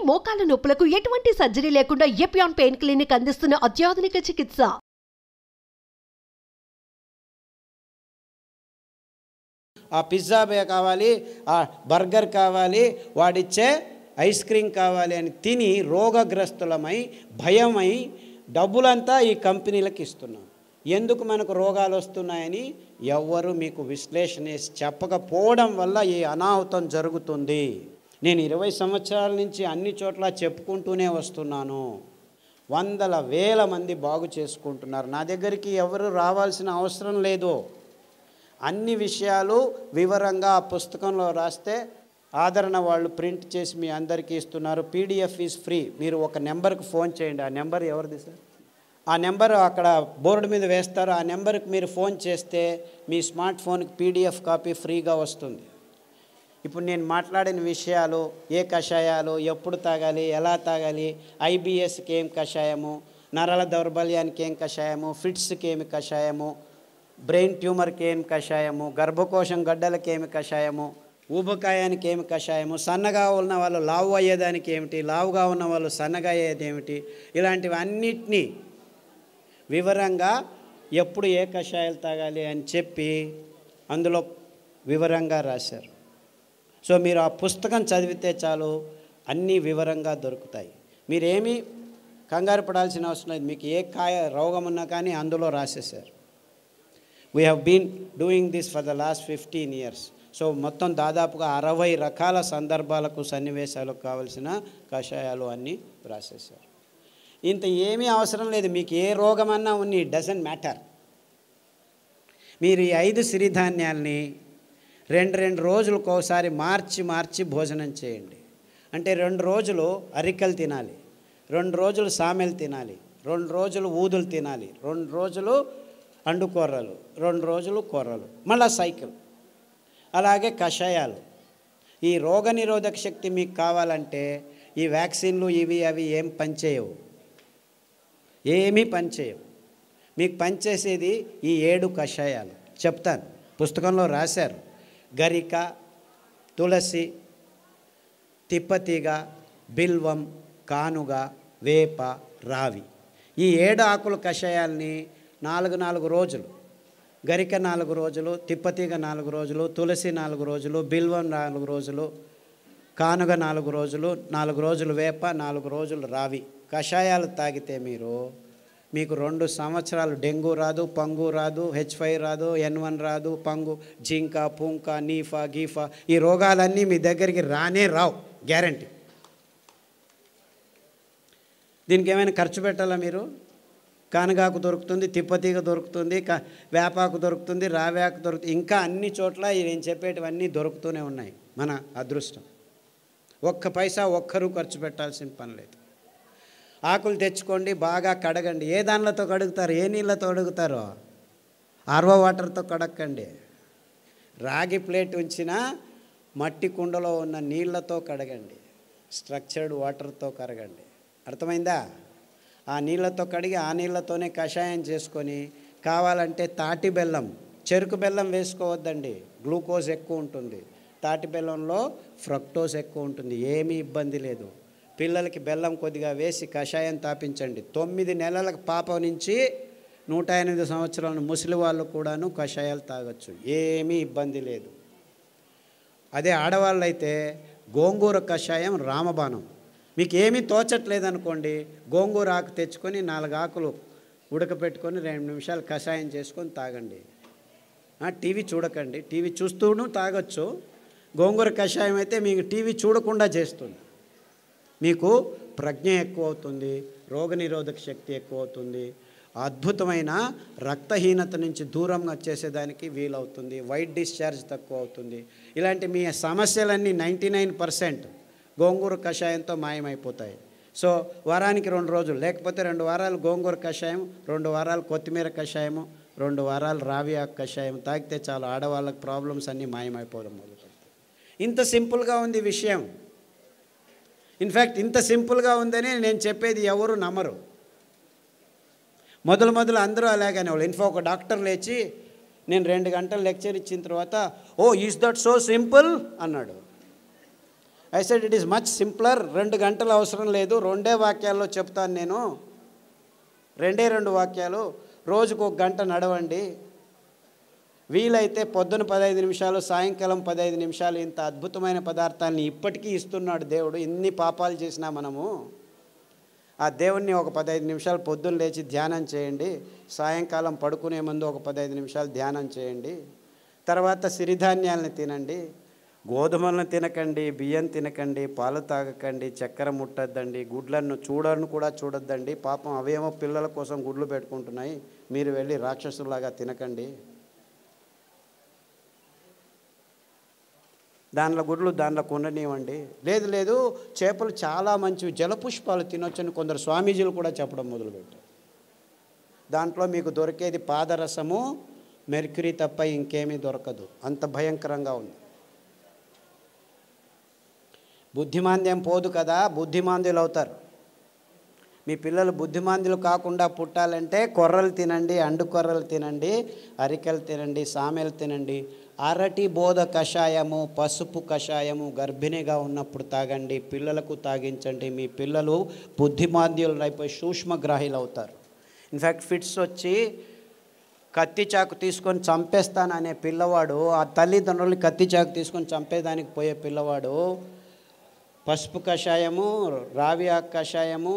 మోకాల నొప్పులకు ఎటువంటి సర్జరీ లేకుండా ఎపియాన్ పెయిన్ క్లినిక్ అందిస్తున్న అత్యాధునిక చికిత్స. ఆ పిజ్జా కావాలి, ఆ బర్గర్ కావాలి, వాడిచ్చే ఐస్ క్రీమ్ కావాలి అని తిని రోగగ్రస్తులమై భయమై డబ్బులంతా ఈ కంపెనీలకు ఇస్తున్నాం. ఎందుకు మనకు రోగాలు వస్తున్నాయని ఎవ్వరు మీకు విశ్లేషణ చెప్పకపోవడం వల్ల ఈ అనాహుతం జరుగుతుంది. నేను 20 సంవత్సరాల నుంచి అన్ని చోట్ల చెప్పుకుంటూనే వస్తున్నాను. వందల వేల మంది బాగు చేసుకుంటున్నారు. నా దగ్గరికి ఎవరు రావాల్సిన అవసరం లేదు. అన్ని విషయాలు వివరంగా ఆ పుస్తకంలో రాస్తే ఆదరణ వాళ్ళు ప్రింట్ చేసి మీ అందరికీ ఇస్తున్నారు. PDF is free. మీరు ఒక నెంబర్కి ఫోన్ చేయండి. ఆ నెంబర్ ఎవరిది సార్? ఆ నెంబర్ అక్కడ బోర్డు మీద వేస్తారు. ఆ నెంబర్కి మీరు ఫోన్ చేస్తే మీ స్మార్ట్ ఫోన్కి పీడిఎఫ్ కాపీ ఫ్రీగా వస్తుంది. ఇప్పుడు నేను మాట్లాడిన విషయాలు, ఏ కషాయాలు ఎప్పుడు తాగాలి, ఎలా తాగాలి, ఐబిఎస్కి ఏం కషాయము, నరాల దౌర్బల్యానికి ఏం కషాయము, ఫిట్స్కి ఏమి కషాయము, బ్రెయిన్ ట్యూమర్కి ఏమి కషాయము, గర్భకోశం గడ్డలకి ఏమి కషాయము, ఊబకాయానికి ఏమి కషాయము, సన్నగా ఉన్న వాళ్ళు లావు అయ్యేదానికి ఏమిటి, లావుగా ఉన్న వాళ్ళు సన్నగా అయ్యేది ఏమిటి, ఇలాంటివన్నిటినీ వివరంగా ఎప్పుడు ఏ కషాయాలు తాగాలి అని చెప్పి అందులో వివరంగా రాశారు. సో మీరు ఆ పుస్తకం చదివితే చాలు, అన్నీ వివరంగా దొరుకుతాయి. మీరేమీ కంగారు పడాల్సిన అవసరం లేదు. మీకు ఏ రోగం ఉన్నా కానీ అందులో రాసేశారు. We have been doing this for the last 15 years. So మొత్తం దాదాపుగా 60 రకాల సందర్భాలకు, సన్నివేశాలకు కావలసిన కషాయాలు అన్నీ రాసేశారు. ఇంత ఏమీ అవసరం లేదు. మీకు ఏ రోగమన్నా ఉన్ని, ఇట్ డజంట్ మ్యాటర్. మీరు ఈ 5 సిరిధాన్యాల్ని 2 రోజులకు ఒకసారి మార్చి భోజనం చేయండి. అంటే 2 రోజులు అరికలు తినాలి, 2 రోజులు సామెలు తినాలి, 2 రోజులు ఊదులు తినాలి, 2 రోజులు అండుకూరలు, 2 రోజులు కూరలు, మళ్ళీ సైకిల్. అలాగే కషాయాలు. ఈ రోగనిరోధక శక్తి మీకు కావాలంటే ఈ వ్యాక్సిన్లు ఇవి అవి ఏం పనిచేయవు, ఏమీ పనిచేయవు. మీకు పనిచేసేది ఈ 7 కషాయాలు. చెప్తాను, పుస్తకంలో రాశారు. గరిక, తులసి, తిప్పతీగ, బిల్వం, కానుగ, వేప, రావి. ఈ 7 ఆకుల కషాయాల్ని 4 రోజులు, గరిక 4 రోజులు, తిప్పతీగ 4 రోజులు, తులసి 4 రోజులు, బిల్వం 4 రోజులు, కానుగ 4 రోజులు, 4 రోజులు వేప, 4 రోజులు రావి కషాయాలు తాగితే మీకు 2 సంవత్సరాలు డెంగ్యూ రాదు, పంగు రాదు, H5 రాదు, N1 రాదు, పంగు, జింక, పుంక, నీఫా, గీఫా, ఈ రోగాలన్నీ మీ దగ్గరికి రానే రావు, గ్యారంటీ. దీనికి ఏమైనా ఖర్చు పెట్టాలా మీరు? కానగాకు దొరుకుతుంది, తిప్పతీగ దొరుకుతుంది, వేపాకు దొరుకుతుంది, రావేకు దొరుకుతుంది, ఇంకా అన్ని చోట్ల నేను చెప్పేటివన్నీ దొరుకుతూనే ఉన్నాయి. మన అదృష్టం. ఒక్క పైసా ఒక్కరూ ఖర్చు పెట్టాల్సిన పని లేదు. ఆకులు తెచ్చుకోండి, బాగా కడగండి. ఏ దానిలతో కడుగుతారు, ఏ నీళ్ళతో కడుగుతారో? ఆర్వో వాటర్తో కడక్కండి. రాగి ప్లేట్ ఉంచిన మట్టి కుండలో ఉన్న నీళ్ళతో కడగండి. స్ట్రక్చర్డ్ వాటర్తో కడగండి. అర్థమైందా? ఆ నీళ్ళతో కడిగి ఆ నీళ్ళతోనే కషాయం చేసుకొని, కావాలంటే తాటి బెల్లం, చెరుకు బెల్లం వేసుకోవద్దండి, గ్లూకోజ్ ఎక్కువ ఉంటుంది. తాటి బెల్లంలో ఫ్రక్టోజ్ ఎక్కువ ఉంటుంది. ఏమీ ఇబ్బంది లేదు. పిల్లలకి బెల్లం కొద్దిగా వేసి కషాయం తాపించండి. 9 నెలల పాప నుంచి 108 సంవత్సరాల ముసలి వాళ్ళు కూడాను కషాయాలు తాగొచ్చు, ఏమీ ఇబ్బంది లేదు. అదే ఆడవాళ్ళు అయితే గోంగూర కషాయం రామబాణం. మీకు ఏమీ తోచట్లేదనుకోండి, గోంగూర ఆకు తెచ్చుకొని 4 ఆకులు ఉడకపెట్టుకొని 2 నిమిషాలు కషాయం చేసుకొని తాగండి. టీవీ చూడకండి, టీవీ చూస్తూను తాగొచ్చు. గోంగూర కషాయం అయితే మీకు టీవీ చూడకుండా చేస్తుంది. మీకు ప్రజ్ఞ ఎక్కువ అవుతుంది, రోగనిరోధక శక్తి ఎక్కువ అవుతుంది, అద్భుతమైన రక్తహీనత నుంచి దూరంగా చేసేదానికి వీలవుతుంది, వైట్ డిశ్చార్జ్ తక్కువ అవుతుంది. ఇలాంటి మీ సమస్యలన్నీ 99% గోంగూర కషాయంతో మాయమైపోతాయి. సో వారానికి 2 రోజులు, లేకపోతే 2 వారాలు గోంగూర కషాయం, 2 వారాలు కొత్తిమీర కషాయము, 2 వారాలు రావి ఆకు కషాయం తాగితే చాలు, ఆడవాళ్ళకి ప్రాబ్లమ్స్ అన్నీ మాయమైపోవడం మొదలుపెడతాయి. ఇంత సింపుల్గా ఉంది విషయం. ఇన్ఫ్యాక్ట్ ఇంత సింపుల్గా ఉందని నేను చెప్పేది ఎవరు నమ్మరు. మొదలు అందరూ అలాగనే వాళ్ళు. ఇన్ఫా ఒక డాక్టర్ లేచి నేను 2 గంటలు లెక్చర్ ఇచ్చిన తర్వాత, ఓ ఈజ్ దట్ సో సింపుల్ అన్నాడు. I said it is much simpler. 2 గంటలు అవసరం లేదు, 2 వాక్యాల్లో చెప్తాను నేను. 2 వాక్యాలు. రోజుకు 1 గంట నడవండి. వీలైతే పొద్దున 15 నిమిషాలు, సాయంకాలం 15 నిమిషాలు. ఇంత అద్భుతమైన పదార్థాలని ఇప్పటికీ ఇస్తున్నాడు దేవుడు. ఇన్ని పాపాలు చేసినా మనము ఆ దేవుణ్ణి ఒక 15 నిమిషాలు పొద్దున్న లేచి ధ్యానం చేయండి. సాయంకాలం పడుకునే ముందు ఒక 15 నిమిషాలు ధ్యానం చేయండి. తర్వాత సిరిధాన్యాలను తినండి. గోధుమలను తినకండి, బియ్యం తినకండి, పాలు తాగకండి, చక్కెర ముట్టద్దండి, గుడ్లను కూడా చూడొద్దండి. పాపం అవేమో పిల్లల కోసం గుడ్లు పెట్టుకుంటున్నాయి, మీరు వెళ్ళి రాక్షసులాగా తినకండి. దానిలో గుడ్లు దానిలో కొండనివ్వండి. లేదు చేపలు చాలా మంచివి, జలపుష్పాలు తినొచ్చని కొందరు స్వామీజీలు కూడా చెప్పడం మొదలుపెట్టారు. దాంట్లో మీకు దొరికేది పాదరసము, మెర్క్యూరీ తప్ప ఇంకేమీ దొరకదు. అంత భయంకరంగా ఉంది. బుద్ధిమాంద్యం పోదు కదా, బుద్ధిమాంద్యులు అవుతారు. మీ పిల్లలు బుద్ధిమాంద్యులు కాకుండా పుట్టాలంటే కొర్రలు తినండి, అండు కొర్రలు తినండి, అరికెలు తినండి, సామెలు తినండి. అరటి బోధ కషాయము, పసుపు కషాయము గర్భిణిగా ఉన్నప్పుడు తాగండి, పిల్లలకు తాగించండి. మీ పిల్లలు బుద్ధిమాంద్యులు అయిపోయి సూక్ష్మగ్రాహీలు అవుతారు. ఇన్ఫ్యాక్ట్ ఫిట్స్ వచ్చి కత్తి చాకు తీసుకొని చంపేస్తాననే పిల్లవాడు, ఆ తల్లిదండ్రులు కత్తి చాకు తీసుకొని చంపేదానికి పోయే పిల్లవాడు పసుపు కషాయము, రావి ఆకు కషాయము,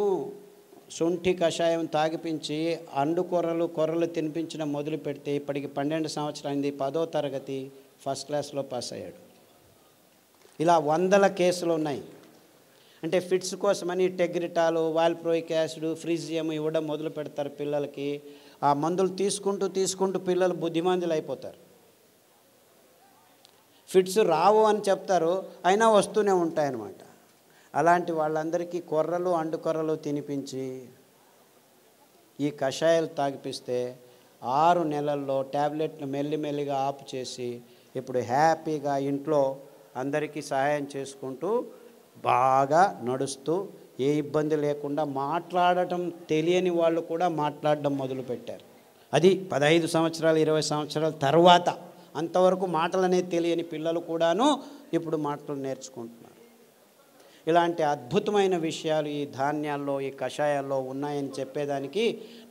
శుంఠి కషాయం తాగిపించి అండు కొర్రలు తినిపించడం మొదలు పెడితే ఇప్పటికి 12 సంవత్సరాలైంది. 10వ తరగతి ఫస్ట్ క్లాస్లో పాస్ అయ్యాడు. ఇలా 100 కేసులు ఉన్నాయి. అంటే ఫిట్స్ కోసమని టెగ్రిటాలు, వాల్ప్రోయిక్ యాసిడ్, ఫ్రీజియం ఇవ్వడం మొదలు పెడతారు పిల్లలకి. ఆ మందులు తీసుకుంటూ పిల్లలు బుద్ధిమాంద్యులు అయిపోతారు. ఫిట్స్ రావు అని చెప్తారు, అయినా వస్తూనే ఉంటాయన్నమాట. అలాంటి వాళ్ళందరికీ కొర్రలు, అండు కొర్రలు తినిపించి ఈ కషాయాలు తాగిపిస్తే 6 నెలల్లో ట్యాబ్లెట్లు మెల్లిమెల్లిగా ఆపు చేసి ఇప్పుడు హ్యాపీగా ఇంట్లో అందరికీ సహాయం చేసుకుంటూ బాగా నడుస్తూ ఏ ఇబ్బంది లేకుండా మాట్లాడటం తెలియని వాళ్ళు కూడా మాట్లాడడం మొదలుపెట్టారు. అది 15 సంవత్సరాలు 20 సంవత్సరాల తర్వాత. అంతవరకు మాటలు అనేది తెలియని పిల్లలు కూడాను ఇప్పుడు మాటలు నేర్చుకుంటున్నారు. ఇలాంటి అద్భుతమైన విషయాలు ఈ ధాన్యాల్లో, ఈ కషాయాల్లో ఉన్నాయని చెప్పేదానికి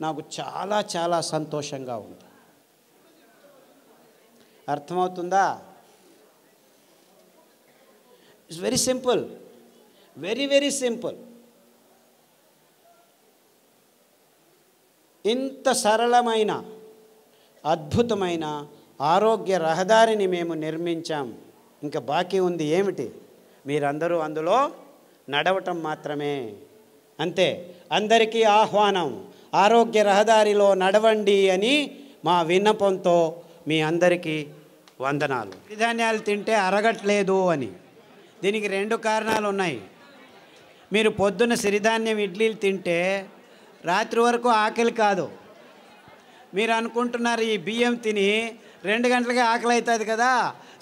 నాకు చాలా చాలా సంతోషంగా ఉంది. అర్థమవుతుందా? It's very simple, very simple. ఇంత సరళమైన అద్భుతమైన ఆరోగ్య రహదారిని మేము నిర్మించాం. ఇంకా బాకీ ఉంది ఏమిటి? మీరందరూ అందులో నడవటం మాత్రమే. అంతే. అందరికీ ఆహ్వానం, ఆరోగ్య రహదారిలో నడవండి అని మా విన్నపంతో మీ అందరికీ వందనాలు. సిరిధాన్యాలు తింటే అరగట్లేదు అని దీనికి 2 కారణాలు ఉన్నాయి. మీరు పొద్దున్న సిరిధాన్యం ఇడ్లీలు తింటే రాత్రి వరకు ఆకలి కాదు. మీరు అనుకుంటున్నారు ఈ బియ్యం తిని 2 గంటలకే ఆకలి అవుతుంది కదా,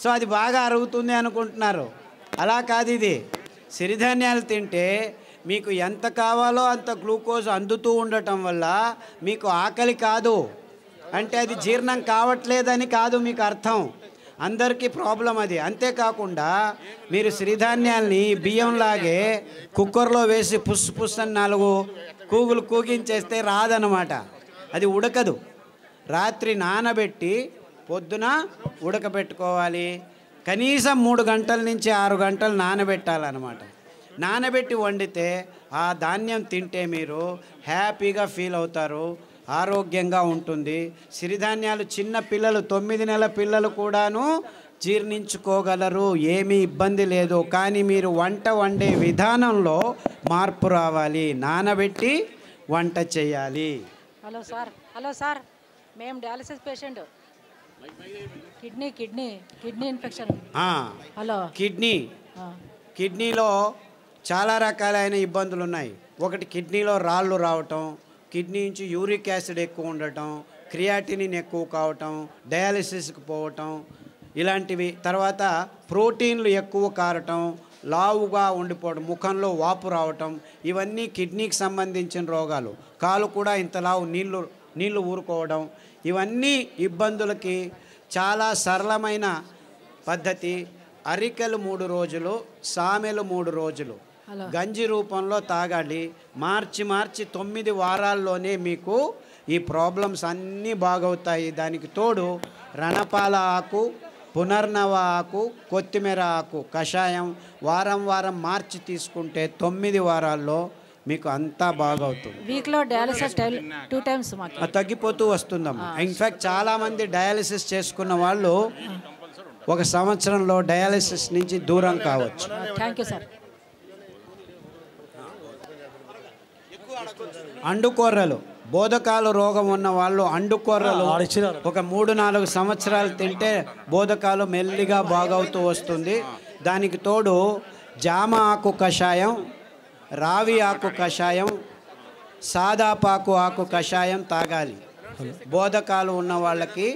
సో అది బాగా అరుగుతుంది అనుకుంటున్నారు. అలా కాదు. ఇది సిరిధాన్యాలు తింటే మీకు ఎంత కావాలో అంత గ్లూకోజ్ అందుతూ ఉండటం వల్ల మీకు ఆకలి కాదు. అంటే అది జీర్ణం కావట్లేదని కాదు మీకు అర్థం. అందరికీ ప్రాబ్లం అది. అంతేకాకుండా మీరు సిరిధాన్యాల్ని బియ్యంలాగే కుక్కర్లో వేసి పుస్ అని 4 కూగులు కూగించేస్తే రాదనమాట. అది ఉడకదు. రాత్రి నానబెట్టి పొద్దున ఉడకబెట్టుకోవాలి. కనీసం 3 గంటల నుంచి 6 గంటలు నానబెట్టాలన్నమాట. నానబెట్టి వండితే ఆ ధాన్యం తింటే మీరు హ్యాపీగా ఫీల్ అవుతారు, ఆరోగ్యంగా ఉంటుంది. సిరిధాన్యాలు చిన్న పిల్లలు, 9 నెలల పిల్లలు కూడాను జీర్ణించుకోగలరు, ఏమీ ఇబ్బంది లేదు. కానీ మీరు వంట వండే విధానంలో మార్పు రావాలి. నానబెట్టి వంట చేయాలి. హలో సార్, మేము dialysis patient. Kidney infection. Hello, కిడ్నీలో చాలా రకాలైన ఇబ్బందులు ఉన్నాయి. ఒకటి కిడ్నీలో రాళ్ళు రావటం, కిడ్నీ నుంచి యూరిక్ యాసిడ్ ఎక్కువ ఉండటం, క్రియాటినిన్ ఎక్కువ కావటం, డయాలసిస్కి పోవటం ఇలాంటివి. తర్వాత ప్రోటీన్లు ఎక్కువ కారటం, లావుగా ఉండిపోవడం, ముఖంలో వాపు రావటం, ఇవన్నీ కిడ్నీకి సంబంధించిన రోగాలు. కాలు కూడా ఇంత లావు నీళ్లు ఊరుకోవడం, ఇవన్నీ ఇబ్బందులకి చాలా సరళమైన పద్ధతి అరికెలు 3 రోజులు, సామెలు 3 రోజులు గంజి రూపంలో తాగాలి. మార్చి 9 వారాల్లోనే మీకు ఈ ప్రాబ్లమ్స్ అన్నీ బాగవుతాయి. దానికి తోడు రణపాల ఆకు, పునర్నవ ఆకు, కొత్తిమీర ఆకు కషాయం వారం మార్చి తీసుకుంటే 9 వారాల్లో మీకు అంతా బాగవుతుంది. వీక్లో డయాలసిస్ 2 టైమ్స్ మాకు తగ్గిపోతూ వస్తుందమ్మా. ఇన్ఫ్యాక్ట్ చాలామంది డయాలసిస్ చేసుకున్న వాళ్ళు 1 సంవత్సరంలో డయాలసిస్ నుంచి దూరం కావచ్చు. Thank you sir. అండుకొర్రలు, బోధకాలు రోగం ఉన్న వాళ్ళు అండుకొర్రలు ఒక 3-4 సంవత్సరాలు తింటే బోధకాలు మెల్లిగా బాగవుతూ వస్తుంది. దానికి తోడు జామ ఆకు కషాయం, రావి ఆకు కషాయం, సాదాపాకు ఆకు కషాయం తాగాలి. బోధకాలు ఉన్న వాళ్ళకి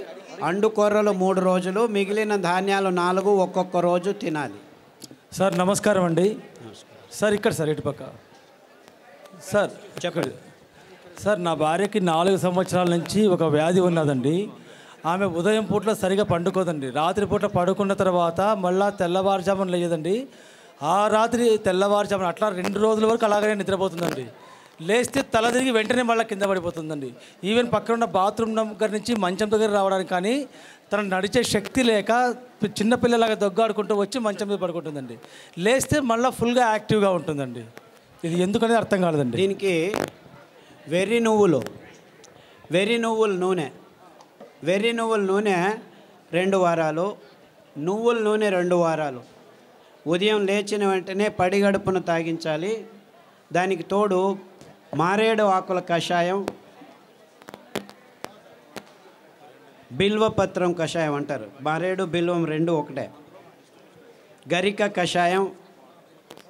అండుకొర్రలు 3 రోజులు, మిగిలిన ధాన్యాలు 4 ఒక్కొక్క రోజు తినాలి. సార్ నమస్కారం అండి. సార్ ఇక్కడ సార్ ఇటుపక్క సార్ చెప్పండి సార్. నా భార్యకి 4 సంవత్సరాల నుంచి ఒక వ్యాధి ఉన్నదండి. ఆమె ఉదయం పూట సరిగా పండుకోదండి. రాత్రి పూట పడుకున్న తర్వాత మళ్ళీ తెల్లవారుజామున లేదండి. ఆ రాత్రి తెల్లవారుజామున అట్లా 2 రోజుల వరకు అలాగనే నిద్రపోతుందండి. లేస్తే తల తిరిగి వెంటనే మళ్ళీ కింద పడిపోతుందండి. ఈవెన్ పక్కన ఉన్న బాత్రూమ్ దగ్గర నుంచి మంచం దగ్గర రావడానికి కానీ తను నడిచే శక్తి లేక చిన్నపిల్లలాగా దొగ్గాడుకుంటూ వచ్చి మంచం మీద పడుకుంటుందండి. లేస్తే మళ్ళీ ఫుల్గా యాక్టివ్గా ఉంటుందండి. ఇది ఎందుకనేది అర్థం కాలేదండి. దీనికి వెర్రి నువ్వుల నూనె 2 వారాలు, నువ్వుల నూనె 2 వారాలు. ఉదయం లేచిన వెంటనే పడిగడుపున తాగించాలి. దానికి తోడు మారేడు ఆకుల కషాయం, బిల్వపత్రం కషాయం అంటారు. మారేడు బిల్వం 2 ఒకటే. గరిక కషాయం,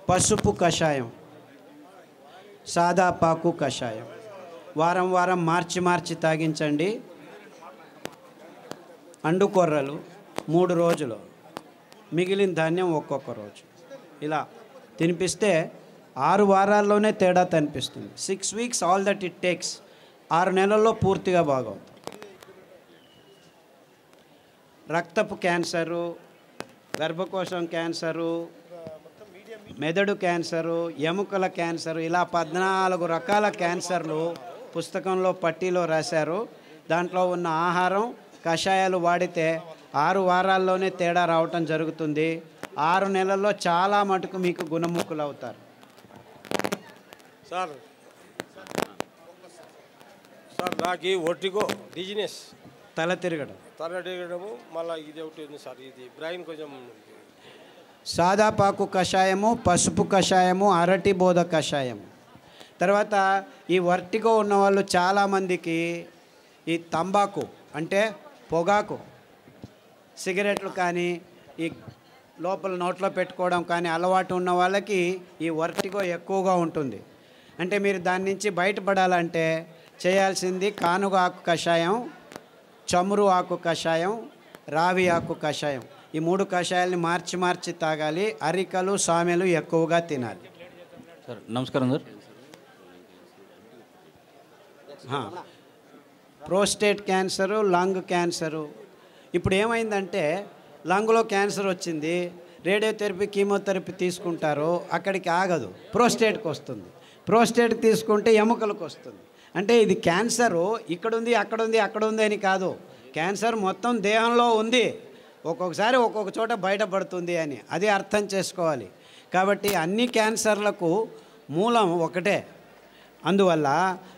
పసుపు కషాయం, సాదాపాకు కషాయం వారం మార్చి తాగించండి. అండుకొర్రలు 3 రోజులు, మిగిలిన ధాన్యం ఒక్కొక్క రోజు. ఇలా తినిపిస్తే 6 వారాల్లోనే తేడా కనిపిస్తుంది. 6 weeks all that it takes. 6 నెలల్లో పూర్తిగా బాగవుతుంది. రక్తపు క్యాన్సరు, గర్భకోశం క్యాన్సరు, మెదడు క్యాన్సరు, ఎముకల క్యాన్సరు, ఇలా 14 రకాల క్యాన్సర్లు పుస్తకంలో పట్టీలో రాశారు. దాంట్లో ఉన్న ఆహారం కషాయాలు వాడితే 6 వారాల్లోనే తేడా రావటం జరుగుతుంది. 6 నెలల్లో చాలా మటుకు మీకు గుణముఖులు అవుతారు. సార్ నాకు ఒట్టిగో డిజినెస్, తల తిరగడము, మళ్ళీ ఇది ఒకటి ఉంది సార్. ఇది బ్రెయిన్ కొంచెం. సాదాపాకు కషాయము, పసుపు కషాయము, అరటి బోధ కషాయము. తర్వాత ఈ వర్టిగో ఉన్నవాళ్ళు చాలామందికి ఈ తంబాకు అంటే పొగాకు, సిగరెట్లు కానీ ఈ లోపల నోట్లో పెట్టుకోవడం కానీ అలవాటు ఉన్న వాళ్ళకి ఈ వర్టిగో ఎక్కువగా ఉంటుంది. అంటే మీరు దాని నుంచి బయటపడాలంటే చేయాల్సింది కానుగ ఆకు కషాయం, చమురు ఆకు కషాయం, రావి ఆకు కషాయం. ఈ 3 కషాయాలని మార్చి తాగాలి. అరికలు, సామెలు ఎక్కువగా తినాలి. సార్ నమస్కారం sir. Prostate cancer, lung cancer. ఇప్పుడు ఏమైందంటే లంగ్లో క్యాన్సర్ వచ్చింది, రేడియోథెరపీ, కీమోథెరపీ తీసుకుంటారు, అక్కడికి ఆగదు, ప్రోస్టేట్కి వస్తుంది. ప్రోస్టేట్కి తీసుకుంటే ఎముకలకు వస్తుంది. అంటే ఇది క్యాన్సరు ఇక్కడుంది, అక్కడుంది అని కాదు. క్యాన్సర్ మొత్తం దేహంలో ఉంది, ఒక్కొక్కసారి ఒక్కొక్క చోట బయటపడుతుంది అని అది అర్థం చేసుకోవాలి. కాబట్టి అన్ని క్యాన్సర్లకు మూలం ఒకటే. అందువల్ల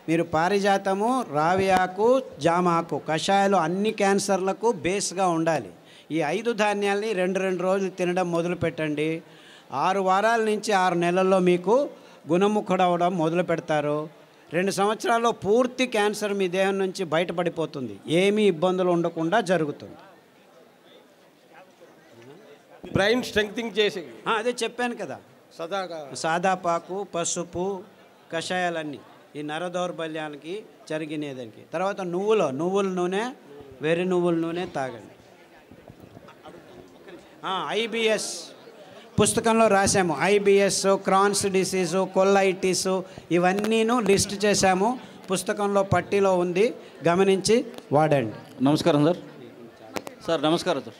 మీరు పారిజాతము, రావి ఆకు, జామ ఆకు కషాయాలు అన్ని క్యాన్సర్లకు బేస్గా ఉండాలి. ఈ 5 ధాన్యాల్ని 2 రోజులు తినడం మొదలు పెట్టండి. 6 వారాల నుంచి 6 నెలల్లో మీకు గుణముఖుడవడం మొదలు పెడతారు. 2 సంవత్సరాల్లో పూర్తి క్యాన్సర్ మీ దేహం నుంచి బయటపడిపోతుంది. ఏమీ ఇబ్బందులు ఉండకుండా జరుగుతుంది. బ్రెయిన్ స్ట్రెంగ్తింగ్ చేసి అదే చెప్పాను కదా, సాదాపాకు, పసుపు కషాయాలన్నీ ఈ నర దౌర్బల్యాలకి జరిగినదానికి. తర్వాత నువ్వుల నూనె, వెర్రి నువ్వుల నూనె తాగండి. ఐబిఎస్ పుస్తకంలో రాసాము. ఐబిఎస్, క్రాన్స్ డిసీజు, కొల్లైటిస్ ఇవన్నీను లిస్ట్ చేశాము. పుస్తకంలో పట్టీలో ఉంది, గమనించి వాడండి. నమస్కారం సార్. సార్ నమస్కారం సార్.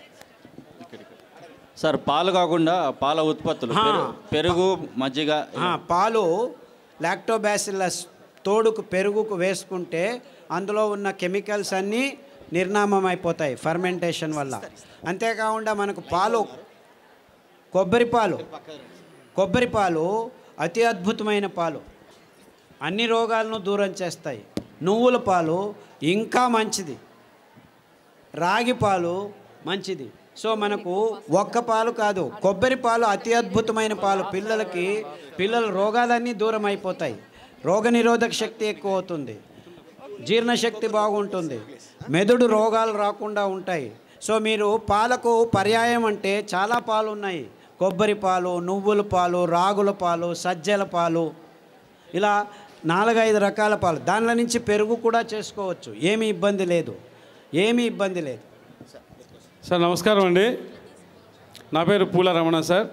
సార్ పాలు కాకుండా పాల ఉత్పత్తులు పెరుగు మజ్జిగ పాలు లాక్టోబాసిల్లస్ తోడుకు పెరుగుకు వేసుకుంటే అందులో ఉన్న కెమికల్స్ అన్నీ నిర్నామం అయిపోతాయి ఫర్మెంటేషన్ వల్ల. అంతేకాకుండా మనకు పాలు కొబ్బరి పాలు అతి అద్భుతమైన పాలు, అన్ని రోగాలను దూరం చేస్తాయి. నువ్వుల పాలు ఇంకా మంచిది, రాగి పాలు మంచిది. సో మనకు ఒక్క పాలు కాదు, కొబ్బరి పాలు అతి అద్భుతమైన పాలు. పిల్లల రోగాలన్నీ దూరం అయిపోతాయి, రోగనిరోధక శక్తి ఎక్కువ అవుతుంది, జీర్ణశక్తి బాగుంటుంది, మెదడు రోగాలు రాకుండా ఉంటాయి. సో మీరు పాలకు పర్యాయం అంటే చాలా పాలు ఉన్నాయి. కొబ్బరి పాలు, నువ్వుల పాలు, రాగుల పాలు, సజ్జల పాలు, ఇలా 4-5 రకాల పాలు. దానిలో నుంచి పెరుగు కూడా చేసుకోవచ్చు, ఏమీ ఇబ్బంది లేదు. సార్ నమస్కారం అండి, నా పేరు పూల రమణ సార్.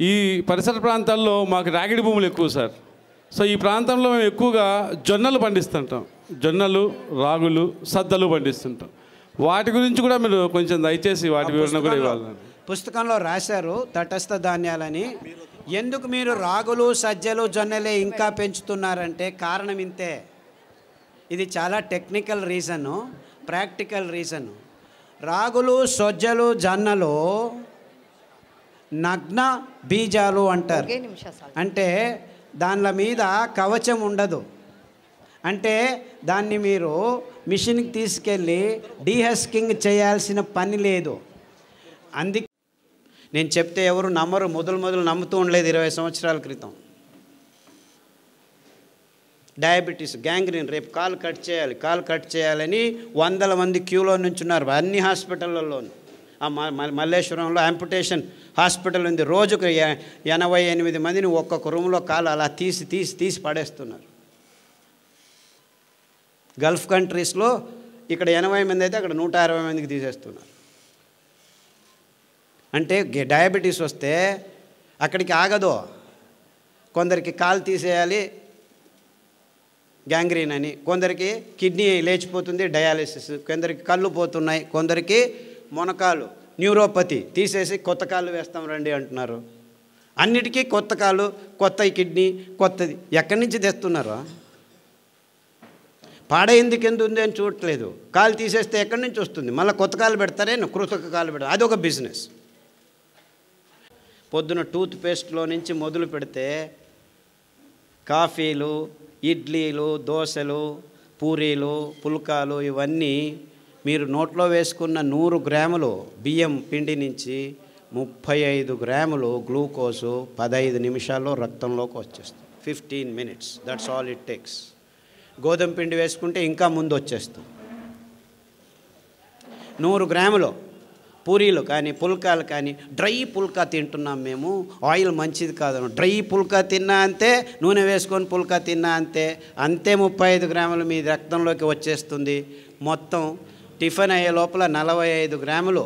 ఈ పరిసర ప్రాంతాల్లో మాకు రాగిడి భూములు ఎక్కువ సార్. సో ఈ ప్రాంతంలో మేము ఎక్కువగా జొన్నలు పండిస్తుంటాం, జొన్నలు, రాగులు, సద్దలు పండిస్తుంటాం. వాటి గురించి కూడా మీరు కొంచెం దయచేసి వాటి వివరణ కూడా ఇవ్వాలి. పుస్తకంలో రాశారు తటస్థ ధాన్యాలని. ఎందుకు మీరు రాగులు, సజ్జలు, జొన్నలే ఇంకా పెంచుతున్నారంటే కారణం ఇంతే. ఇది చాలా టెక్నికల్ రీజను, ప్రాక్టికల్ రీజను. రాగులు, సజ్జలు, జొన్నలు నగ్న బీజాలు అంటారు. అంటే దానిల మీద కవచం ఉండదు. అంటే దాన్ని మీరు మిషన్కి తీసుకెళ్ళి డీహస్కింగ్ చేయాల్సిన పని లేదు. అందుకే నేను చెప్తే ఎవరు నమ్మరు, మొదలు నమ్ముతూ ఉండలేదు. 20 సంవత్సరాల క్రితం డయాబెటీస్, గ్యాంగ్రీన్, రేపు కాలు కట్ చేయాలని 100 మంది క్యూలో నుంచున్నారు అన్ని హాస్పిటళ్ళల్లోనూ. మల్లేశ్వరంలో యాంపుటేషన్ హాస్పిటల్ ఉంది. రోజుకు 88 మందిని ఒక్కొక్క రూమ్లో కాలు అలా తీసి పడేస్తున్నారు. గల్ఫ్ కంట్రీస్లో ఇక్కడ 80 మంది అయితే అక్కడ 160 మందికి తీసేస్తున్నారు. అంటే డయాబెటీస్ వస్తే అక్కడికి ఆగదు. కొందరికి కాలు తీసేయాలి గ్యాంగ్రీన్ అని, కొందరికి కిడ్నీ లేచిపోతుంది డయాలిసిస్, కొందరికి కళ్ళు పోతున్నాయి, కొందరికి మొనకాలు న్యూరోపతి తీసేసి కొత్త కాళ్ళు వేస్తాం రండి అంటున్నారు. అన్నిటికీ కొత్త కాలు, కొత్త కిడ్నీ, కొత్తది ఎక్కడి నుంచి తెస్తున్నారు? పాడైందుకు ఎందుకు ఉంది అని చూడట్లేదు. కాలు తీసేస్తే ఎక్కడి నుంచి వస్తుంది? మళ్ళీ కొత్త కాలు పెడతారే, కృతక కాలు పెడతారు, అదొక బిజినెస్. పొద్దున టూత్ పేస్ట్లో నుంచి మొదలు పెడితే కాఫీలు, ఇడ్లీలు, దోశలు, పూరీలు, పుల్కాలు, ఇవన్నీ మీరు నోట్లో వేసుకున్న 100 గ్రాములు బియ్యం పిండి నుంచి 35 గ్రాములు గ్లూకోజు 15 నిమిషాల్లో రక్తంలోకి వచ్చేస్తుంది. 15 minutes, that's all it takes. గోధుమ పిండి వేసుకుంటే ఇంకా ముందు వచ్చేస్తుంది. 100 గ్రాములు పూరీలు కానీ పుల్కాలు కానీ, డ్రై పుల్కా తింటున్నాం మేము, ఆయిల్ మంచిది కాదు. డ్రై పుల్కా తిన్నా అంతే, నూనె వేసుకొని పుల్కా తిన్నా అంతే 35 గ్రాములు మీ రక్తంలోకి వచ్చేస్తుంది. మొత్తం టిఫిన్ అయ్యే లోపల 45 గ్రాములు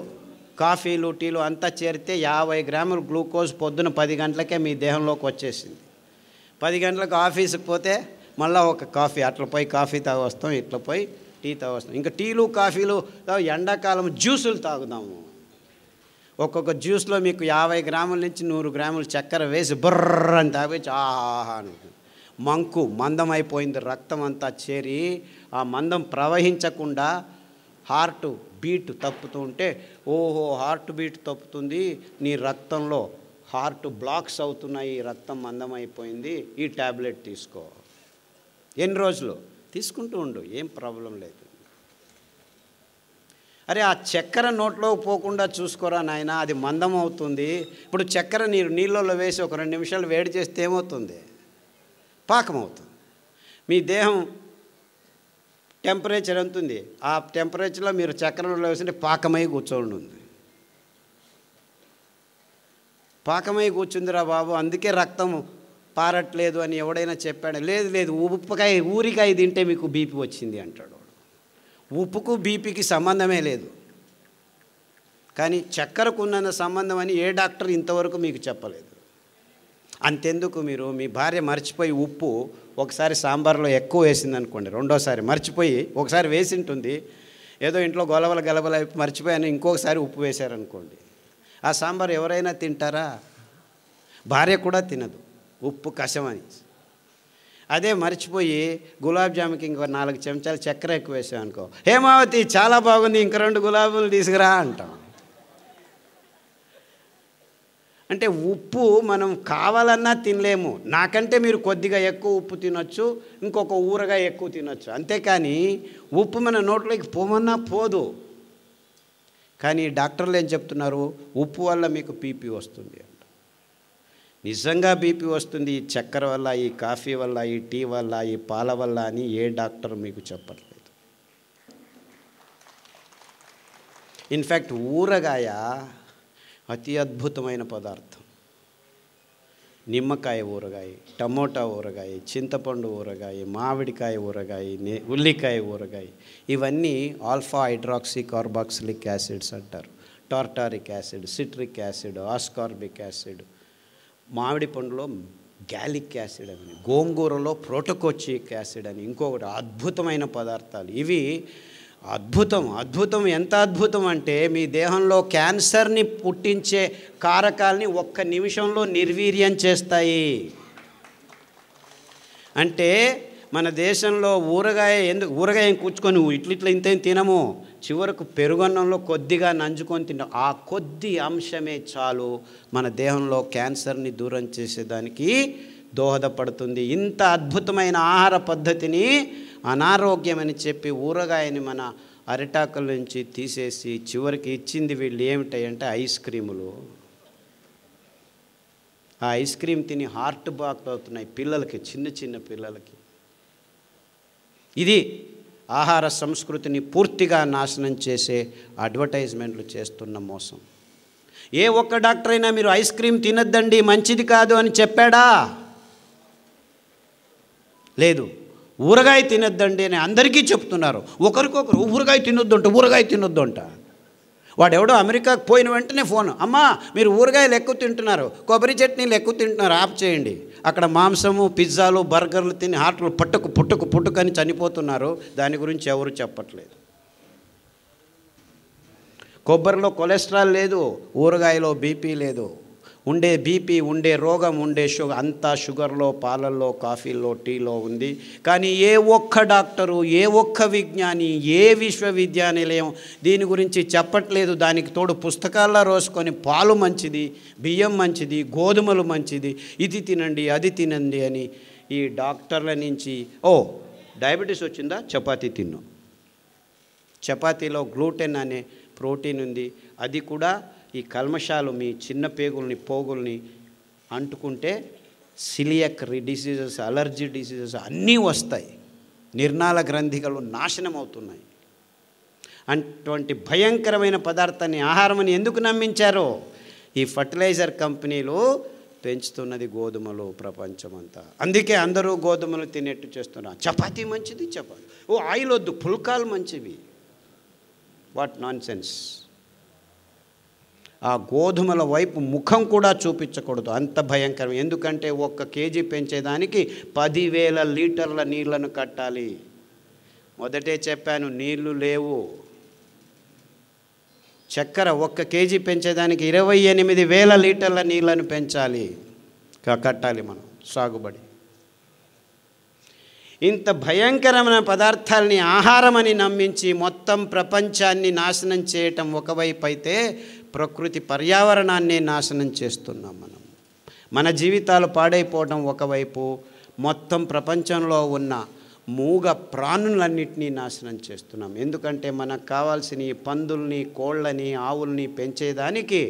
కాఫీలు, టీలు అంతా చేరితే 50 గ్రాములు గ్లూకోజ్ పొద్దున 10 గంటలకే మీ దేహంలోకి వచ్చేసింది. 10 గంటలకు ఆఫీస్కి పోతే మళ్ళీ ఒక కాఫీ, అట్లా పోయి కాఫీ తాగొస్తాం, ఇట్లా పోయి టీ తాగొస్తాం. ఇంకా టీలు కాఫీలు ఎండాకాలం జ్యూసులు తాగుదాము. ఒక్కొక్క జ్యూస్లో మీకు 50 గ్రాముల నుంచి 100 గ్రాములు చక్కెర వేసి బుర్ర అని తాగొచ్చి ఆహా మంకు మందం అయిపోయింది. రక్తం అంతా చేరి ఆ మందం ప్రవహించకుండా హార్ట్ బీట్ తప్పుతూ ఉంటే, ఓహో హార్ట్ బీట్ తప్పుతుంది, నీ రక్తంలో హార్ట్ బ్లాక్స్ అవుతున్నాయి, రక్తం మందం అయిపోయింది, ఈ ట్యాబ్లెట్ తీసుకో. ఎన్ని రోజులు తీసుకుంటూ ఉండు, ఏం ప్రాబ్లం లేదు. అరే ఆ చక్కెర నోట్లో పోకుండా చూసుకోరా నాయన, అది మందం అవుతుంది. ఇప్పుడు చక్కెర నీళ్ళలో వేసి ఒక 2 నిమిషాలు వేడి చేస్తే ఏమవుతుంది? పాకం అవుతుంది. మీ దేహం టెంపరేచర్ ఎంత ఉంది, ఆ టెంపరేచర్లో మీరు చక్కెరలో వేస్తుంటే పాకమై కూర్చోండి ఉంది. పాకమై కూర్చుందిరా బాబు, అందుకే రక్తం పారట్లేదు అని ఎవడైనా చెప్పాడు? లేదు ఊరికాయ తింటే మీకు బీపీ వచ్చింది అంటాడు. ఉప్పుకు బీపీకి సంబంధమే లేదు, కానీ చక్కెరకు ఉన్నంత సంబంధం అని ఏ డాక్టర్ ఇంతవరకు మీకు చెప్పలేదు. అంతెందుకు, మీరు మీ భార్య మర్చిపోయి ఉప్పు ఒకసారి సాంబార్లో ఎక్కువ వేసింది అనుకోండి, రెండోసారి మర్చిపోయి, ఒకసారి వేసి ఉంటుంది, ఏదో ఇంట్లో గొలవల గలబల మర్చిపోయాను, ఇంకొకసారి ఉప్పు వేశారనుకోండి, ఆ సాంబార్ ఎవరైనా తింటారా? భార్య కూడా తినదు, ఉప్పు కషమని. అదే మర్చిపోయి గులాబ్ జాముకి ఇంకో 4 చెంచాలు చక్కెర ఎక్కువ వేసాం అనుకో, హేమావతి చాలా బాగుంది, ఇంక 2 గులాబీలు తీసుకురా అంటాం. అంటే ఉప్పు మనం కావాలన్నా తినలేము. నాకంటే మీరు కొద్దిగా ఎక్కువ ఉప్పు తినొచ్చు, ఇంకొక ఊరగాయ ఎక్కువ తినొచ్చు, అంతేకాని ఉప్పు మన నోట్లోకి పోమన్నా పోదు. కానీ డాక్టర్లు ఏం చెప్తున్నారు? ఉప్పు వల్ల మీకు బీపీ వస్తుంది అంట. నిజంగా బీపీ వస్తుంది ఈ చక్కెర వల్ల, ఈ కాఫీ వల్ల, ఈ టీ వల్ల, ఈ పాల వల్ల అని ఏ డాక్టర్ మీకు చెప్పట్లేదు. ఇన్ఫ్యాక్ట్ ఊరగాయ అతి అద్భుతమైన పదార్థం. నిమ్మకాయ ఊరగాయ, టమోటా ఊరగాయ, చింతపండు ఊరగాయ, మామిడికాయ ఊరగాయ, ఉల్లికాయ ఊరగాయ, ఇవన్నీ ఆల్ఫా హైడ్రాక్సీ కార్బాక్సిలిక్ యాసిడ్స్ అంటారు. Tartaric acid, citric acid, ascorbic acid, మామిడి పండులో గ్యాలిక్ యాసిడ్ అని, గోంగూరలో ప్రోటోకోచిక్ యాసిడ్ అని ఇంకొకటి అద్భుతమైన పదార్థాలు. ఇవి అద్భుతం. ఎంత అద్భుతం అంటే మీ దేహంలో క్యాన్సర్ని పుట్టించే కారకాలని 1 నిమిషంలో నిర్వీర్యం చేస్తాయి. అంటే మన దేశంలో ఊరగాయ కూర్చుకొని ఇట్లా ఇంత తినము, చివరకు పెరుగన్నంలో కొద్దిగా నంజుకొని తింటాం. ఆ కొద్ది అంశమే చాలు మన దేహంలో క్యాన్సర్ని దూరం చేసేదానికి దోహదపడుతుంది. ఇంత అద్భుతమైన ఆహార పద్ధతిని అనారోగ్యం అని చెప్పి ఊరగాయని మన అరిటాకుల నుంచి తీసేసి చివరికి ఇచ్చింది వీళ్ళు ఏమిటాయంటే ఐస్ క్రీములు. ఆ ఐస్ క్రీమ్ తిని హార్ట్ బ్లాక్ అవుతున్నాయి పిల్లలకి, చిన్న పిల్లలకి. ఇది ఆహార సంస్కృతిని పూర్తిగా నాశనం చేసే అడ్వర్టైజ్మెంట్లు చేస్తున్న మోసం. ఏ ఒక్క డాక్టర్ అయినా మీరు ఐస్ క్రీమ్ తినద్దండి మంచిది కాదు అని చెప్పాడా? లేదు. ఊరగాయ తినొద్దండి అని అందరికీ చెప్తున్నారు. ఒకరికొకరు ఊరగాయ తినొద్దు అంట. వాడెవడో అమెరికాకు పోయిన వెంటనే ఫోన్, అమ్మా మీరు ఊరగాయలు ఎక్కువ తింటున్నారు, కొబ్బరి చట్నీలు ఎక్కువ తింటున్నారు, ఆఫ్ చేయండి. అక్కడ మాంసము, పిజ్జాలు, బర్గర్లు తిని హార్ట్లు పుట్టుకు అని చనిపోతున్నారు. దాని గురించి ఎవరు చెప్పట్లేదు. కొబ్బరిలో కొలెస్ట్రాల్ లేదు, ఊరగాయలో బీపీ లేదు. ఉండే బీపీ, ఉండే రోగం, ఉండే షుగర్ అంతా షుగర్లో, పాలల్లో, కాఫీల్లో, టీలో ఉంది. కానీ ఏ ఒక్క డాక్టరు, ఏ ఒక్క విజ్ఞాని, ఏ విశ్వవిద్యానిలయం దీని గురించి చెప్పట్లేదు. దానికి తోడు పుస్తకాల్లో రోసుకొని పాలు మంచిది, బియ్యం మంచిది, గోధుమలు మంచిది, ఇది తినండి, అది తినండి అని ఈ డాక్టర్ల నుంచి డయాబెటీస్ వచ్చిందా చపాతీ తిన్ను. చపాతీలో గ్లూటెన్ అనే ప్రోటీన్ ఉంది. అది కూడా ఈ కల్మషాలు మీ చిన్న పోగుల్ని అంటుకుంటే సిలియక్ డిసీజెస్, అలర్జీ డిసీజెస్ అన్నీ వస్తాయి. నిర్నాళ గ్రంథికలు నాశనం అవుతున్నాయి. అటువంటి భయంకరమైన పదార్థాన్ని ఆహారమని ఎందుకు నమ్మించారో? ఈ ఫర్టిలైజర్ కంపెనీలు పెంచుతున్నది గోధుమలు ప్రపంచమంతా. అందుకే అందరూ గోధుమలు తినేట్టు చేస్తున్నారు. చపాతీ మంచిది, ఆయిల్ వద్దు, పుల్కాలు మంచివి. What non sense. ఆ గోధుమల వైపు ముఖం కూడా చూపించకూడదు, అంత భయంకరం. ఎందుకంటే 1 కేజీ పెంచేదానికి 10,000 లీటర్ల నీళ్లను కట్టాలి. మొదటే చెప్పాను, నీళ్లు లేవు. చక్కెర 1 కేజీ పెంచేదానికి 28,000 లీటర్ల నీళ్లను కట్టాలి మనం సాగుబడి. ఇంత భయంకరమైన పదార్థాలని ఆహారమని నమ్మించి మొత్తం ప్రపంచాన్ని నాశనం చేయటం ఒకవైపు అయితే, ప్రకృతి పర్యావరణాన్ని నాశనం చేస్తున్నాం మనం. మన జీవితాలు పాడైపోవడం ఒకవైపు, మొత్తం ప్రపంచంలో ఉన్న మూగ ప్రాణులన్నింటినీ నాశనం చేస్తున్నాం. ఎందుకంటే మనకు కావాల్సిన ఈ పందుల్ని, కోళ్ళని, ఆవుల్ని పెంచేదానికి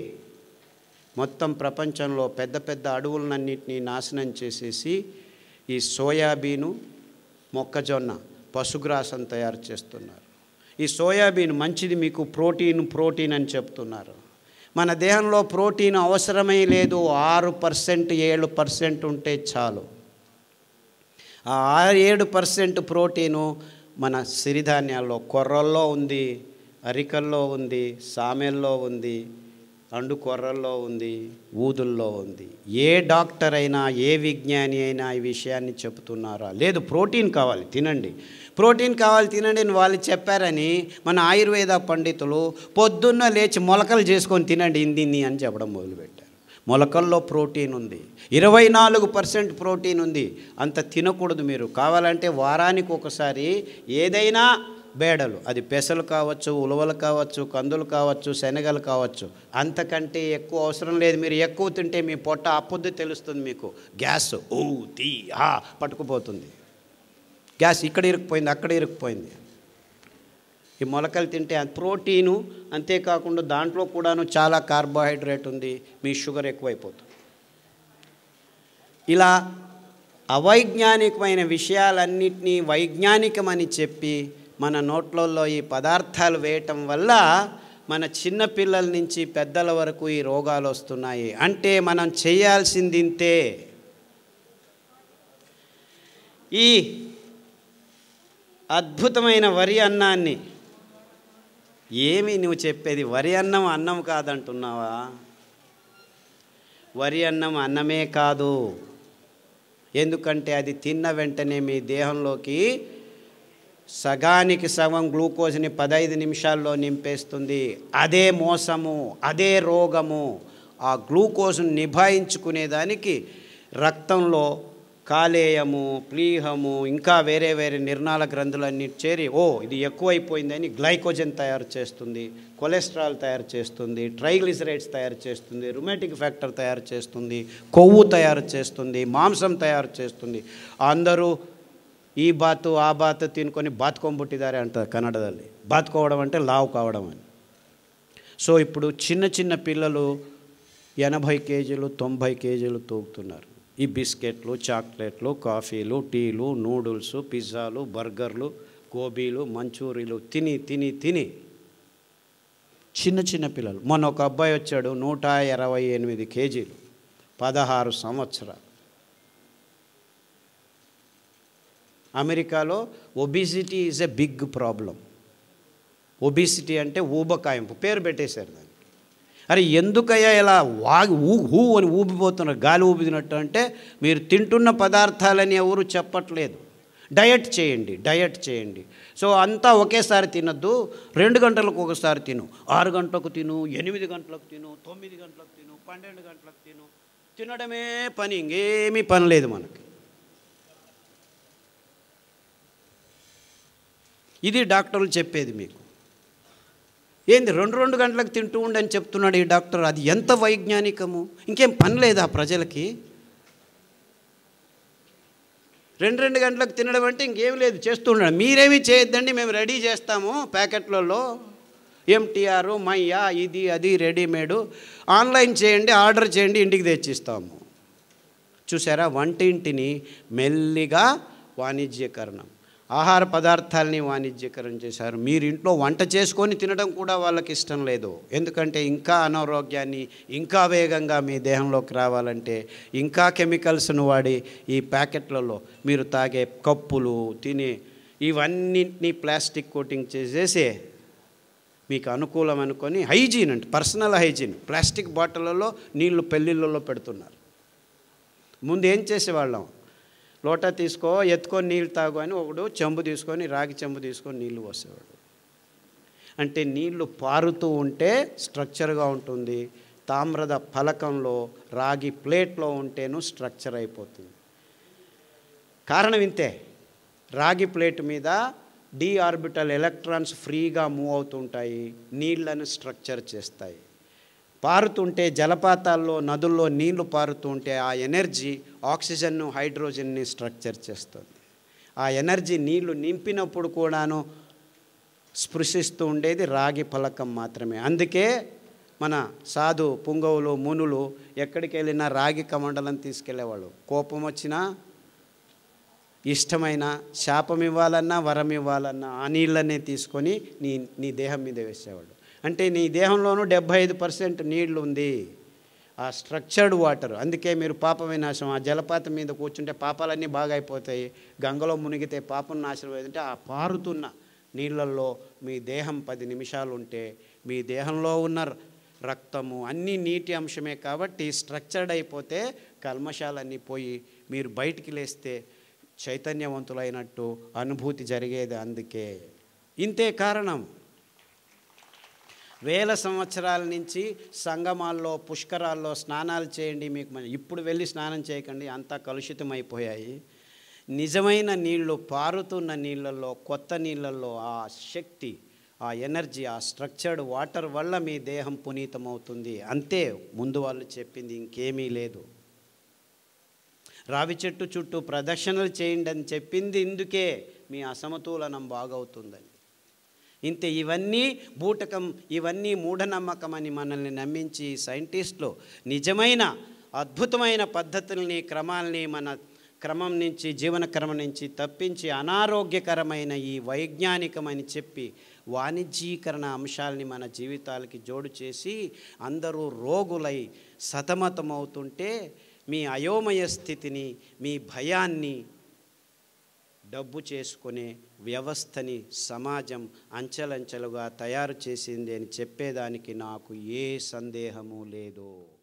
మొత్తం ప్రపంచంలో పెద్ద అడవులన్నింటినీ నాశనం చేసేసి ఈ సోయాబీను, మొక్కజొన్న, పశుగ్రాసం తయారు చేస్తున్నారు. ఈ సోయాబీన్ మంచిది, మీకు ప్రోటీన్ అని చెప్తున్నారు. మన దేహంలో ప్రోటీన్ అవసరమే లేదు. 6%, 7% ఉంటే చాలు. ఆ 7% ప్రోటీను మన సిరిధాన్యాల్లో, కొర్రల్లో ఉంది, అరికల్లో ఉంది, సామెల్లో ఉంది, అండు కొర్రల్లో ఉంది, ఊదుల్లో ఉంది. ఏ డాక్టర్ అయినా ఏ విజ్ఞాని అయినా ఈ విషయాన్ని చెబుతున్నారా? లేదు, ప్రోటీన్ కావాలి తినండి, ప్రోటీన్ కావాలి తినండి అని వాళ్ళు చెప్పారని మన ఆయుర్వేద పండితులు పొద్దున్న లేచి మొలకలు చేసుకొని తినండి ఇందిన్ని అని చెప్పడం మొదలుపెట్టారు. మొలకల్లో ప్రోటీన్ ఉంది, 24% ప్రోటీన్ ఉంది. అంత తినకూడదు. మీరు కావాలంటే వారానికి ఒకసారి ఏదైనా బేడలు, అది పెసలు కావచ్చు, ఉలవలు కావచ్చు, కందులు కావచ్చు, శనగలు కావచ్చు, అంతకంటే ఎక్కువ అవసరం లేదు. మీరు ఎక్కువ తింటే మీ పొట్ట అప్పుద్ది తెలుస్తుంది మీకు. గ్యాస్ పట్టుకుపోతుంది. గ్యాస్ ఇక్కడ ఇరుక్కుపోయింది, అక్కడ ఇరుక్కుపోయింది. ఈ మొలకలు తింటే ప్రోటీను, అంతేకాకుండా దాంట్లో కూడాను చాలా కార్బోహైడ్రేట్ ఉంది, మీ షుగర్ ఎక్కువైపోతుంది. ఇలా అవైజ్ఞానికమైన విషయాలన్నింటినీ వైజ్ఞానికమని చెప్పి మన నోట్లలో ఈ పదార్థాలు వేయటం వల్ల మన చిన్నపిల్లల నుంచి పెద్దల వరకు ఈ రోగాలు వస్తున్నాయి. అంటే మనం చేయాల్సింది ఇంతే. ఈ అద్భుతమైన వరి అన్నాన్ని, ఏమి నువ్వు చెప్పేది? వరి అన్నం అన్నం కాదంటున్నావా? వరి అన్నం అన్నమే కాదు. ఎందుకంటే అది తిన్న వెంటనే మీ దేహంలోకి సగానికి సగం గ్లూకోజ్ని 15 నిమిషాల్లో నింపేస్తుంది. అదే మోసము, అదే రోగము. ఆ గ్లూకోజ్ను నిభాయించుకునేదానికి రక్తంలో కాలేయము, ప్లీహము, ఇంకా వేరే వేరే నిర్నాళ గ్రంథులన్నీ చేరి ఇది ఎక్కువైపోయిందని గ్లైకోజన్ తయారు చేస్తుంది, కొలెస్ట్రాల్ తయారు చేస్తుంది, ట్రైగ్లిసరైడ్స్ తయారు చేస్తుంది, రుమాటిక్ ఫ్యాక్టర్ తయారు చేస్తుంది, కొవ్వు తయారు చేస్తుంది, మాంసం తయారు చేస్తుంది. అందరూ ఈ బాతు ఆ బాతు తినుకొని బాతుకొంబుట్టిదారే అంటారు కన్నడದಲ್ಲಿ. బాతుకోవడం అంటే లావు కావడం అని. సో ఇప్పుడు చిన్న చిన్న పిల్లలు 80 కేజీలు 90 కేజీలు తూగుతున్నారు. ఈ బిస్కెట్లు, చాక్లెట్లు, కాఫీలు, టీలు, నూడిల్స్, పిజ్జాలు, బర్గర్లు, గోబీలు, మంచూరీలు తిని తిని తిని చిన్న చిన్న పిల్లలు. మొన్న ఒక అబ్బాయి వచ్చాడు, 128 కేజీలు, 16 సంవత్సరాలు. అమెరికాలో obesity is a big problem. Obesity అంటే ఊబకాయింపు, పేరు పెట్టేశారు దాన్ని. అరే ఎందుకయ్యా ఇలా హూ అని ఊపిపోతున్నారు, గాలి ఊపినట్టు? అంటే మీరు తింటున్న పదార్థాలని ఎవరు చెప్పట్లేదు. డయట్ చేయండి, డయట్ చేయండి. సో అంతా ఒకేసారి తినద్దు, 2 గంటలకు ఒకసారి తిను, 6 గంటలకు తిను, 8 గంటలకు తిను, 9 గంటలకు తిను, 12 గంటలకు తిను. తినడమే పని, ఇంకేమీ పని లేదు మనకి. ఇది డాక్టర్లు చెప్పేది మీకు. ఏంది 2 గంటలకు తింటూ ఉండని చెప్తున్నాడు ఈ డాక్టర్? అది ఎంత వైజ్ఞానికము! ఇంకేం పని లేదా ప్రజలకి? 2 గంటలకు తినడం అంటే ఇంకేం లేదు, చేస్తూ ఉండడం. మీరేమీ చేయొద్దండి, మేము రెడీ చేస్తాము ప్యాకెట్లలో, ఎంటీఆర్, మయ్యా, ఇది అది రెడీమేడు. ఆన్లైన్ చేయండి, ఆర్డర్ చేయండి, ఇంటికి తెచ్చిస్తాము. చూసారా, వంటింటిని మెల్లిగా వాణిజ్యకరణం, ఆహార పదార్థాలని వాణిజ్యకరణ చేశారు. మీరు ఇంట్లో వంట చేసుకొని తినడం కూడా వాళ్ళకి ఇష్టం లేదు. ఎందుకంటే ఇంకా అనారోగ్యాన్ని ఇంకా వేగంగా మీ దేహంలోకి రావాలంటే ఇంకా కెమికల్స్ను వాడి ఈ ప్యాకెట్లలో మీరు తాగే కప్పులు, తినే ఇవన్నింటినీ ప్లాస్టిక్ కోటింగ్ చేసేసి మీకు అనుకూలం అనుకొని హైజీన్ అంటే పర్సనల్ హైజీన్ ప్లాస్టిక్ బాటిళ్ళలో నీళ్లు పెళ్ళిళ్ళలో పెడుతున్నారు. ముందు ఏం చేసేవాళ్ళం? లోటా తీసుకో, ఎత్తుకొని నీళ్ళు తాగు అని ఒకడు చెంబు తీసుకొని, రాగి చెంబు తీసుకొని నీళ్ళు పోసేవాడు. అంటే నీళ్లు పారుతూ ఉంటే స్ట్రక్చర్గా ఉంటుంది. తామ్ರದ ఫలకంలో, రాగి ప్లేట్లో ఉంటేనూ స్ట్రక్చర్ అయిపోతుంది. కారణం ఇంతే. రాగి ప్లేట్ మీద డి ఆర్బిటల్ ఎలక్ట్రాన్స్ ఫ్రీగా మూవ్ అవుతుంటాయి, నీళ్లను స్ట్రక్చర్ చేస్తాయి. పారుతుంటే జలపాతాల్లో, నదుల్లో నీళ్లు పారుతుంటే ఆ ఎనర్జీ ఆక్సిజన్ను, హైడ్రోజన్ని స్ట్రక్చర్ చేస్తుంది. ఆ ఎనర్జీ నీళ్లు నింపినప్పుడు కూడాను స్పృశిస్తూ ఉండేది రాగి ఫలకం మాత్రమే. అందుకే మన సాధు పుంగవులు, మునులు ఎక్కడికి వెళ్ళినా రాగి కమండలం తీసుకెళ్లేవాళ్ళు. కోపం వచ్చినా, ఇష్టమైన, శాపం ఇవ్వాలన్నా, వరం ఇవ్వాలన్నా ఆ నీళ్ళనే తీసుకొని నీ దేహం మీద వేసేవాళ్ళు. అంటే నీ దేహంలోనూ 75% నీళ్లు ఉంది, ఆ స్ట్రక్చర్డ్ వాటర్. అందుకే మీరు పాప వినాశం, ఆ జలపాతం మీద కూర్చుంటే పాపాలన్నీ బాగా అయిపోతాయి. గంగలో మునిగితే పాపం నాశనం అయిందంటే ఆ పారుతున్న నీళ్ళల్లో మీ దేహం 10 నిమిషాలు ఉంటే మీ దేహంలో ఉన్న రక్తము అన్నీ నీటి అంశమే కాబట్టి స్ట్రక్చర్డ్ అయిపోతే కల్మషాలన్నీ పోయి మీరు బయటికి లేస్తే చైతన్యవంతులైనట్టు అనుభూతి జరిగేది. అందుకే ఇంతే కారణం. వేల సంవత్సరాల నుంచి సంగమాల్లో పుష్కరాల్లో స్నానాలు చేయండి, మీకు ఇప్పుడు వెళ్ళి స్నానం చేయకండి, అంతా కలుషితమైపోయాయి. నిజమైన నీళ్ళు, పారుతున్న నీళ్ళల్లో, కొత్త నీళ్ళల్లో ఆ శక్తి, ఆ ఎనర్జీ, ఆ స్ట్రక్చర్డ్ వాటర్ వల్ల మీ దేహం పునీతమవుతుంది. అంతే ముందు వాళ్ళు చెప్పింది, ఇంకేమీ లేదు. రావి చెట్టు చుట్టూ ప్రదక్షిణలు చేయండి అని చెప్పింది ఇందుకే, మీ అసమతులనం బాగవుతుందని. ఇంతే. ఇవన్నీ బూటకం, ఇవన్నీ మూఢనమ్మకం అని మనల్ని నమ్మించి సైంటిస్టులు నిజమైన అద్భుతమైన పద్ధతుల్ని, క్రమాల్ని మన క్రమం నుంచి, జీవన క్రమం నుంచి తప్పించి అనారోగ్యకరమైన ఈ వైజ్ఞానికమని చెప్పి వాణిజ్యీకరణ అంశాలని మన జీవితాలకి జోడు చేసి అందరూ రోగులై సతమతమవుతుంటే మీ అయోమయ స్థితిని, మీ భయాన్ని డబ్బు చేసుకునే వ్యవస్థని సమాజం అంచెలంచెలుగా తయారు చేసింది అని చెప్పేదానికి నాకు ఏ సందేహము లేదు.